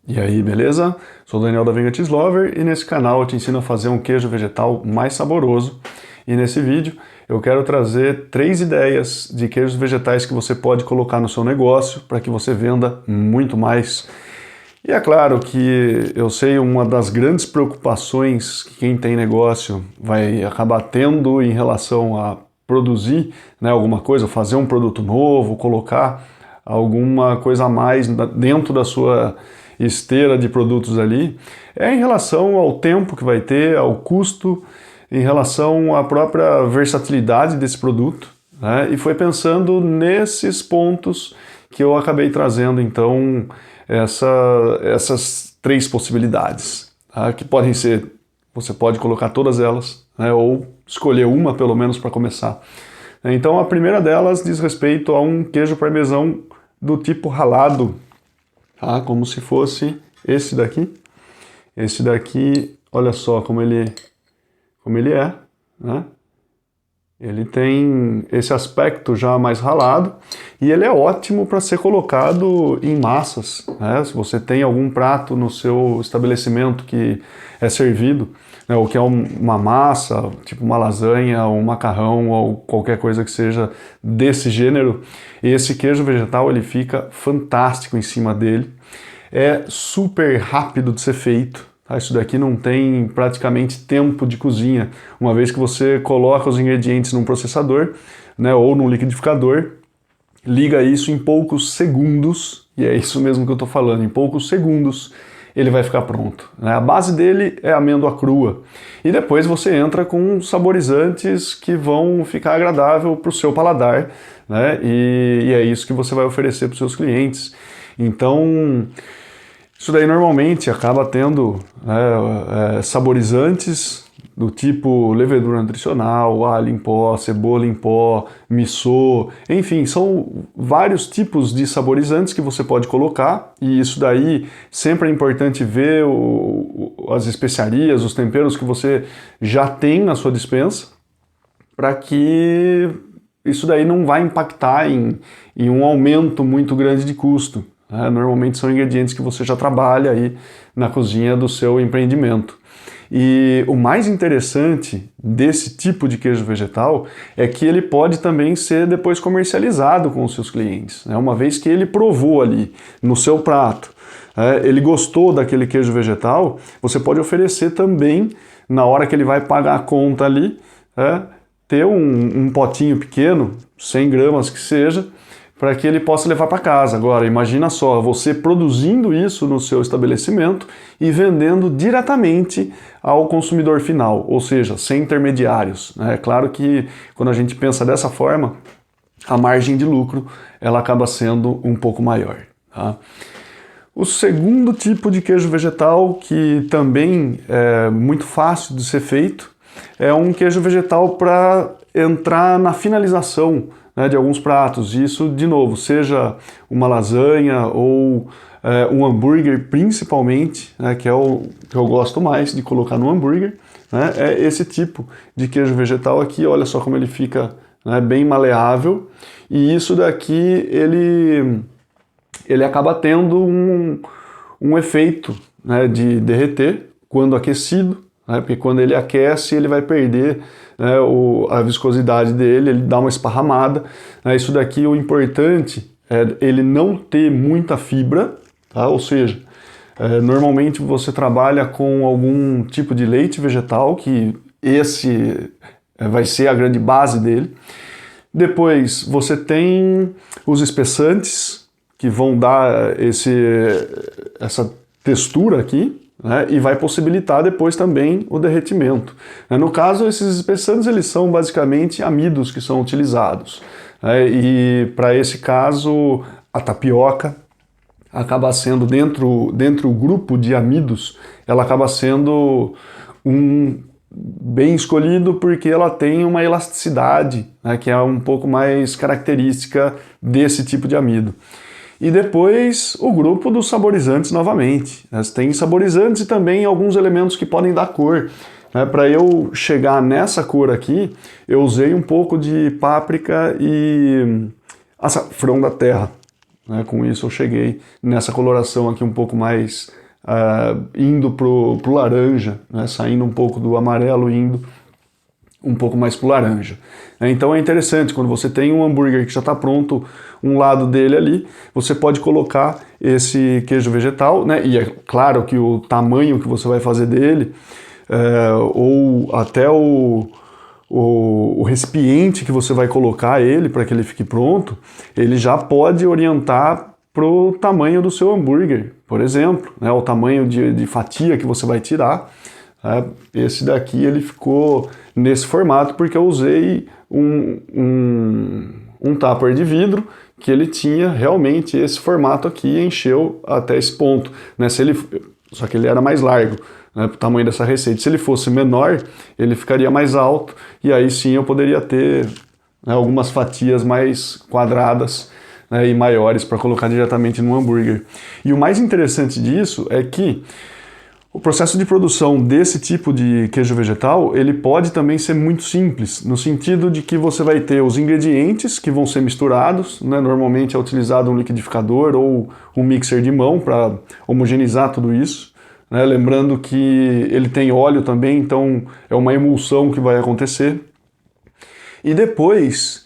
E aí, beleza? Sou o Daniel da Venga Cheese Lover e nesse canal eu te ensino a fazer um queijo vegetal mais saboroso. E nesse vídeo eu quero trazer 3 ideias de queijos vegetais que você pode colocar no seu negócio para que você venda muito mais. E é claro que eu sei uma das grandes preocupações que quem tem negócio vai acabar tendo em relação a produzir, né, alguma coisa, fazer um produto novo, colocar alguma coisa a mais dentro da sua esteira de produtos ali, é em relação ao tempo que vai ter, ao custo, em relação à própria versatilidade desse produto, né? E foi pensando nesses pontos que eu acabei trazendo então essas 3 possibilidades, tá? Que podem ser, você pode colocar todas elas, né? Ou escolher uma pelo menos para começar. Então a primeira delas diz respeito a um queijo parmesão do tipo ralado, tá? Como se fosse esse daqui. Esse daqui, olha só como ele é, né? Ele tem esse aspecto já mais ralado e ele é ótimo para ser colocado em massas, né? Se você tem algum prato no seu estabelecimento que é servido, né, ou que é uma massa, tipo uma lasanha, um macarrão ou qualquer coisa que seja desse gênero, esse queijo vegetal ele fica fantástico em cima dele. É super rápido de ser feito. Isso daqui não tem praticamente tempo de cozinha, uma vez que você coloca os ingredientes num processador, né, ou num liquidificador, liga isso em poucos segundos, e é isso mesmo que eu estou falando, em poucos segundos ele vai ficar pronto, né? A base dele é amêndoa crua, e depois você entra com saborizantes que vão ficar agradável para o seu paladar, né? E é isso que você vai oferecer para os seus clientes. Então, isso daí normalmente acaba tendo saborizantes do tipo levedura nutricional, alho em pó, cebola em pó, miso, enfim, são vários tipos de saborizantes que você pode colocar, e isso daí sempre é importante ver as especiarias, os temperos que você já tem na sua despensa, para que isso daí não vai impactar em um aumento muito grande de custo. Normalmente são ingredientes que você já trabalha aí na cozinha do seu empreendimento. E o mais interessante desse tipo de queijo vegetal é que ele pode também ser depois comercializado com os seus clientes, né? Uma vez que ele provou ali no seu prato, ele gostou daquele queijo vegetal, você pode oferecer também, na hora que ele vai pagar a conta ali, ter um potinho pequeno, 100 gramas que seja, para que ele possa levar para casa. Agora, imagina só, você produzindo isso no seu estabelecimento e vendendo diretamente ao consumidor final, ou seja, sem intermediários, né? É claro que quando a gente pensa dessa forma, a margem de lucro ela acaba sendo um pouco maior, tá? O segundo tipo de queijo vegetal, que também é muito fácil de ser feito, é um queijo vegetal para entrar na finalização, né, de alguns pratos. Isso, de novo, seja uma lasanha ou um hambúrguer, principalmente, né, que é o que eu gosto mais de colocar no hambúrguer, né, é esse tipo de queijo vegetal aqui. Olha só como ele fica, né, bem maleável, e isso daqui ele acaba tendo um efeito, né, de derreter quando aquecido, né, porque quando ele aquece ele vai perder, né, a viscosidade dele, ele dá uma esparramada, né. Isso daqui, o importante é ele não ter muita fibra, tá? Ou seja, normalmente você trabalha com algum tipo de leite vegetal, que esse vai ser a grande base dele. Depois você tem os espessantes, que vão dar essa textura aqui, né, e vai possibilitar depois também o derretimento. No caso, esses espessantes eles são basicamente amidos que são utilizados, né, e para esse caso a tapioca acaba sendo, dentro do grupo de amidos, ela acaba sendo bem escolhido porque ela tem uma elasticidade, né, que é um pouco mais característica desse tipo de amido. E depois o grupo dos saborizantes novamente. Tem saborizantes e também alguns elementos que podem dar cor. Para eu chegar nessa cor aqui, eu usei um pouco de páprica e açafrão da terra. né? Com isso eu cheguei nessa coloração aqui um pouco mais indo pro laranja, né? Saindo um pouco do amarelo, indo um pouco mais pro laranja. Então é interessante, quando você tem um hambúrguer que já está pronto, um lado dele ali, você pode colocar esse queijo vegetal, né? E é claro que o tamanho que você vai fazer dele, ou até o recipiente que você vai colocar ele para que ele fique pronto, ele já pode orientar para o tamanho do seu hambúrguer, por exemplo, né? O tamanho de fatia que você vai tirar. Esse daqui ele ficou nesse formato porque eu usei um tupper de vidro que ele tinha realmente esse formato aqui e encheu até esse ponto, né? Só que ele era mais largo, né, pro tamanho dessa receita. Se ele fosse menor, ele ficaria mais alto e aí sim eu poderia ter, né, algumas fatias mais quadradas, né, e maiores para colocar diretamente no hambúrguer. E o mais interessante disso é que o processo de produção desse tipo de queijo vegetal, ele pode também ser muito simples, no sentido de que você vai ter os ingredientes que vão ser misturados, né? Normalmente é utilizado um liquidificador ou um mixer de mão para homogeneizar tudo isso, né? Lembrando que ele tem óleo também, então é uma emulsão que vai acontecer. E depois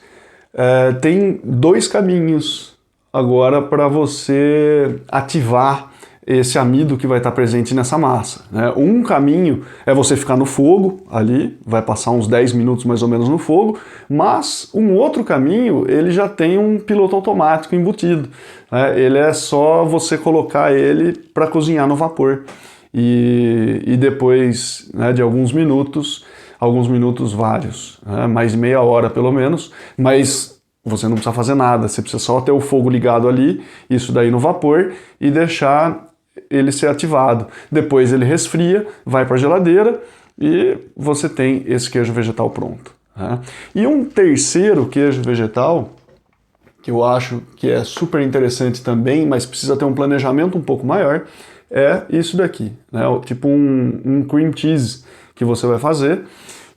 tem dois caminhos agora para você ativar esse amido que vai estar presente nessa massa, né? Um caminho é você ficar no fogo ali, vai passar uns 10 minutos mais ou menos no fogo, mas um outro caminho, ele já tem um piloto automático embutido, né? Ele é só você colocar ele para cozinhar no vapor e depois, né, de alguns minutos vários, né, mais de meia hora pelo menos, mas você não precisa fazer nada, você precisa só ter o fogo ligado ali, isso daí no vapor, e deixar ele ser ativado. Depois ele resfria, vai para a geladeira e você tem esse queijo vegetal pronto, né? E um terceiro queijo vegetal, que eu acho que é super interessante também, mas precisa ter um planejamento um pouco maior, é isso daqui, né? Tipo um cream cheese que você vai fazer,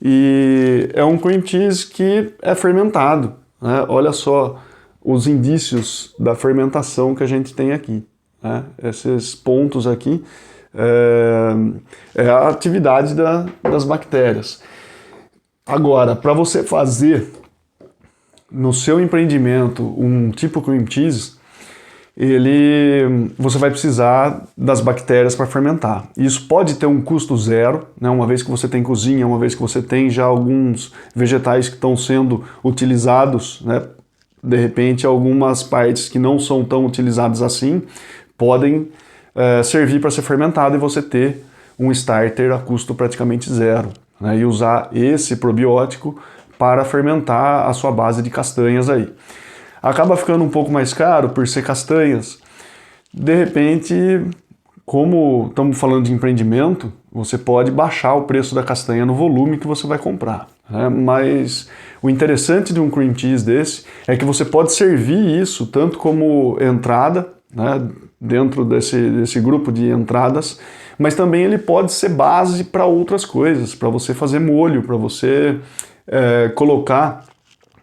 e é um cream cheese que é fermentado, né? Olha só os indícios da fermentação que a gente tem aqui, né? Esses pontos aqui é a atividade das bactérias. Agora, para você fazer no seu empreendimento um tipo cream cheese, você vai precisar das bactérias para fermentar. Isso pode ter um custo zero, né? Uma vez que você tem cozinha, uma vez que você tem já alguns vegetais que estão sendo utilizados, né? De repente algumas partes que não são tão utilizadas assim podem servir para ser fermentado e você ter um starter a custo praticamente zero, né? E usar esse probiótico para fermentar a sua base de castanhas aí. Acaba ficando um pouco mais caro por ser castanhas. De repente, como estamos falando de empreendimento, você pode baixar o preço da castanha no volume que você vai comprar, né? Mas o interessante de um cream cheese desse é que você pode servir isso tanto como entrada, né, dentro desse grupo de entradas, mas também ele pode ser base para outras coisas, para você fazer molho, para você colocar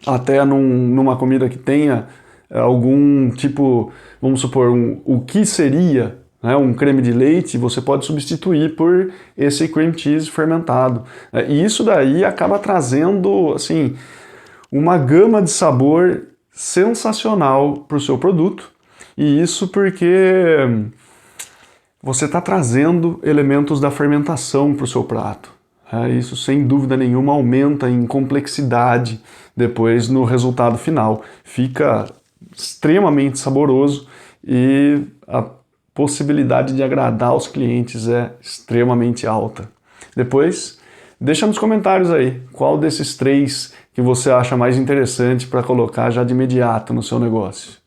até numa comida que tenha algum tipo, vamos supor, o que seria, né, um creme de leite, você pode substituir por esse cream cheese fermentado. E isso daí acaba trazendo, assim, uma gama de sabor sensacional para o seu produto. E isso porque você está trazendo elementos da fermentação para o seu prato. Isso, sem dúvida nenhuma, aumenta em complexidade depois no resultado final. Fica extremamente saboroso e a possibilidade de agradar os clientes é extremamente alta. Depois, deixa nos comentários aí qual desses três que você acha mais interessante para colocar já de imediato no seu negócio.